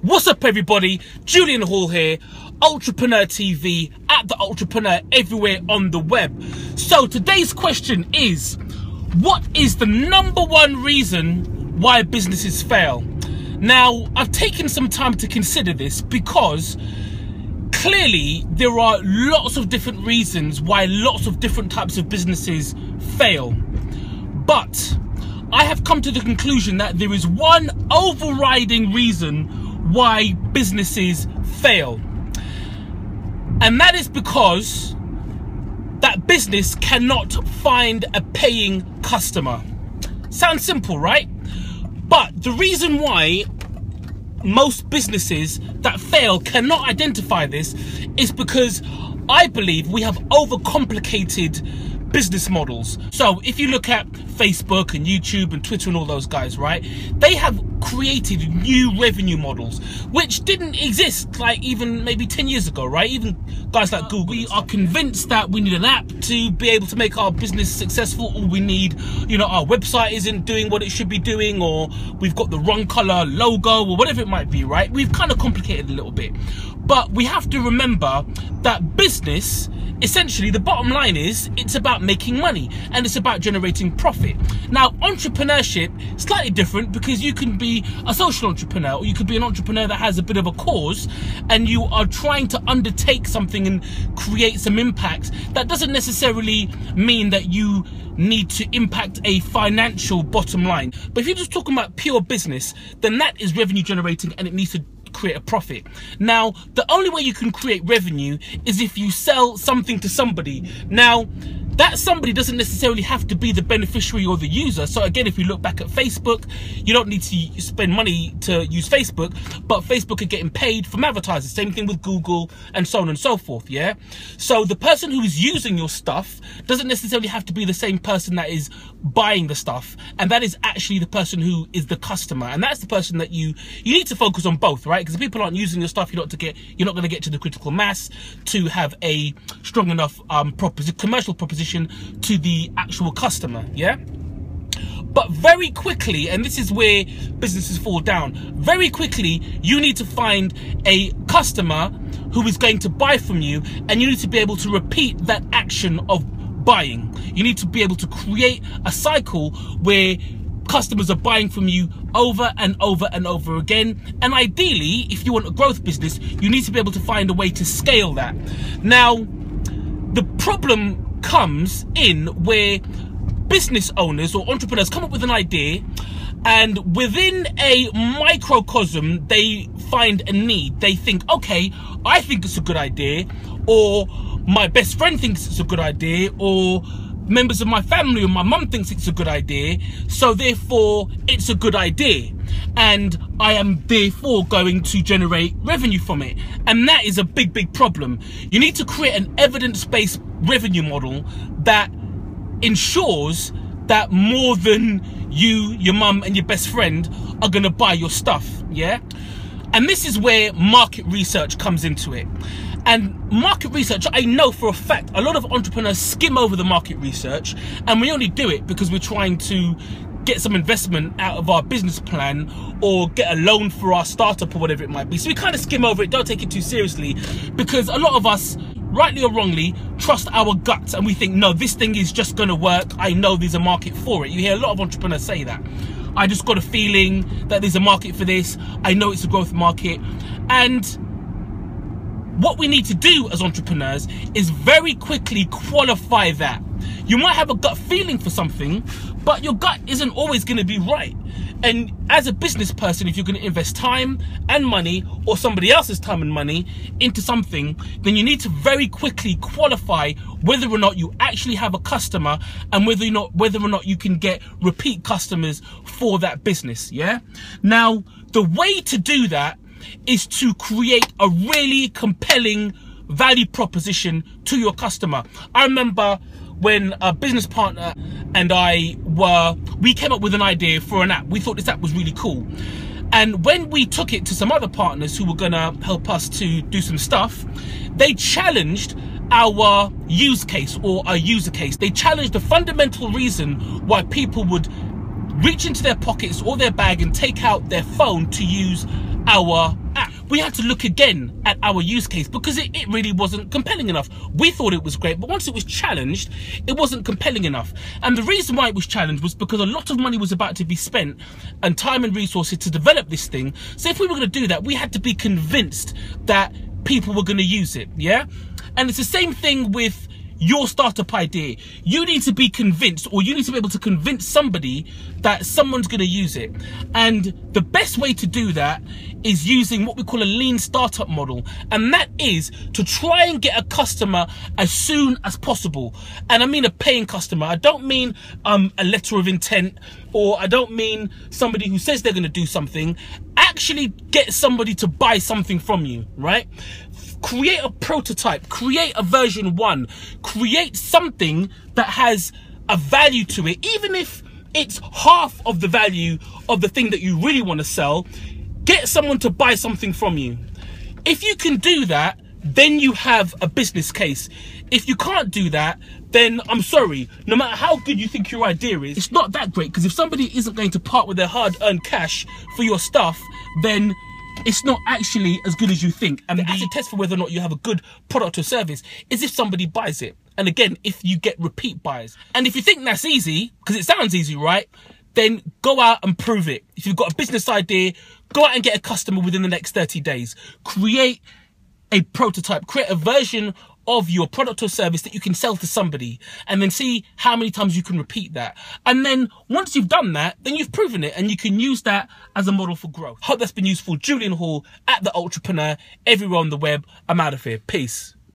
What's up everybody, Julian Hall here, Ultrapreneur TV, at the Ultrapreneur everywhere on the web. So today's question is, what is the #1 reason why businesses fail? Now, I've taken some time to consider this because clearly there are lots of different reasons why lots of different types of businesses fail. But I have come to the conclusion that there is one overriding reason why businesses fail, and that is because that business cannot find a paying customer. Sounds simple, right? But the reason why most businesses that fail cannot identify this is because I believe we have overcomplicated business models. So if you look at Facebook and YouTube and Twitter and all those guys, right, they have created new revenue models which didn't exist like even maybe 10 years ago, right? Even guys like Google. We are convinced that we need an app to be able to make our business successful, or we need, you know, our website isn't doing what it should be doing, or we've got the wrong color logo, or whatever it might be, right? We've kind of complicated a little bit, but we have to remember that business, essentially, the bottom line is it's about making money and it's about generating profit. Now, entrepreneurship is slightly different because you can be a social entrepreneur, or you could be an entrepreneur that has a bit of a cause and you are trying to undertake something and create some impact. That doesn't necessarily mean that you need to impact a financial bottom line. But if you're just talking about pure business, then that is revenue generating and it needs to create a profit. Now, the only way you can create revenue is if you sell something to somebody. Now, that somebody doesn't necessarily have to be the beneficiary or the user. So again, if you look back at Facebook, you don't need to spend money to use Facebook, but Facebook are getting paid from advertisers. Same thing with Google and so on and so forth, yeah? So the person who is using your stuff doesn't necessarily have to be the same person that is buying the stuff, and that is actually the person who is the customer, and that's the person that you need to focus on both, right? Because if people aren't using your stuff, you're not going to get to the critical mass to have a strong enough commercial proposition to the actual customer, yeah? But very quickly, and this is where businesses fall down, very quickly you need to find a customer who is going to buy from you, and you need to be able to repeat that action of buying. You need to be able to create a cycle where customers are buying from you over and over and over again. And ideally, if you want a growth business, you need to be able to find a way to scale that. Now, the problem comes in where business owners or entrepreneurs come up with an idea, and within a microcosm they find a need. They think, okay, I think it's a good idea, or my best friend thinks it's a good idea, or members of my family or my mum thinks it's a good idea, so therefore it's a good idea, and I am therefore going to generate revenue from it. And that is a big problem. You need to create an evidence-based revenue model that ensures that more than you, your mum and your best friend are going to buy your stuff, yeah? And this is where market research comes into it. And market research, I know for a fact, a lot of entrepreneurs skim over the market research, and we only do it because we're trying to get some investment out of our business plan or get a loan for our startup or whatever it might be. So we kind of skim over it, don't take it too seriously, because a lot of us, rightly or wrongly, trust our guts and we think, no, this thing is just going to work. I know there's a market for it. You hear a lot of entrepreneurs say that. I just got a feeling that there's a market for this. I know it's a growth market. And what we need to do as entrepreneurs is very quickly qualify that. You might have a gut feeling for something, but your gut isn't always going to be right. And as a business person, if you're going to invest time and money, or somebody else's time and money, into something, then you need to very quickly qualify whether or not you actually have a customer, and whether or not you can get repeat customers for that business, yeah? Now, the way to do that is to create a really compelling value proposition to your customer. I remember when a business partner and we came up with an idea for an app. We thought this app was really cool. And when we took it to some other partners who were gonna help us to do some stuff, they challenged our use case, or our user case. They challenged the fundamental reason why people would reach into their pockets or their bag and take out their phone to use our app. We had to look again at our use case because it really wasn't compelling enough. We thought it was great, but once it was challenged, it wasn't compelling enough. And the reason why it was challenged was because a lot of money was about to be spent and time and resources to develop this thing. So if we were going to do that, we had to be convinced that people were going to use it, yeah? And it's the same thing with your startup idea. You need to be convinced, or you need to be able to convince somebody that someone's going to use it. And the best way to do that is using what we call a lean startup model, and that is to try and get a customer as soon as possible. And I mean a paying customer. I don't mean a letter of intent, or I don't mean somebody who says they're going to do something. Actually get somebody to buy something from you, right? Create a prototype, create a version 1, create something that has a value to it, even if it's half of the value of the thing that you really want to sell. Get someone to buy something from you. If you can do that, then you have a business case. If you can't do that, then I'm sorry, no matter how good you think your idea is, it's not that great, because if somebody isn't going to part with their hard-earned cash for your stuff, then it's not actually as good as you think. And the acid test for whether or not you have a good product or service is if somebody buys it. And again, if you get repeat buyers. And if you think that's easy, because it sounds easy, right? Then go out and prove it. If you've got a business idea, go out and get a customer within the next 30 days. Create a prototype, create a version of your product or service that you can sell to somebody, and then see how many times you can repeat that. And then once you've done that, then you've proven it, and you can use that as a model for growth. Hope that's been useful. Julian Hall at The Ultrapreneur, everywhere on the web. I'm out of here. Peace.